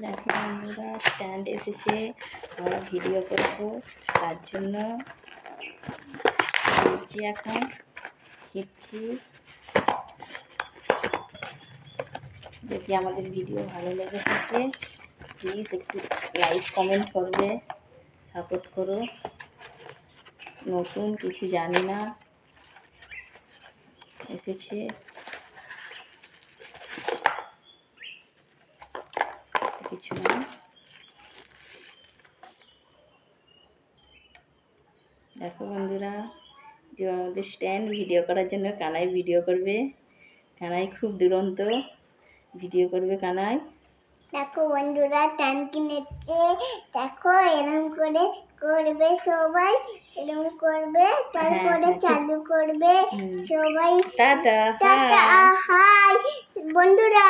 দেখো বন্ধুরা, স্ট্যান্ড এসেছে, আমরা ভিডিও করবো, তার জন্য বলছি এখন ছিটছি। যদি আমাদের ভিডিও ভালো লেগে থাকে প্লিজ একটু লাইক কমেন্ট করবে, সাপোর্ট করো। নতুন কিছু জানি না, এসেছে কিছু না। দেখো বন্ধুরা, যে আমাদের স্ট্যান্ড ভিডিও করার জন্য কানাই ভিডিও করবে। কানাই খুব দুরন্ত, ভিডিও করবে কানাই। দেখো বন্ধুরা, স্ট্যান্ড কিনেছে। দেখো এরকম করে করবে সবাই, এরকম করবে, তারপরে চালু করবে সবাই। টাটা, টাটা, হাই বন্ধুরা।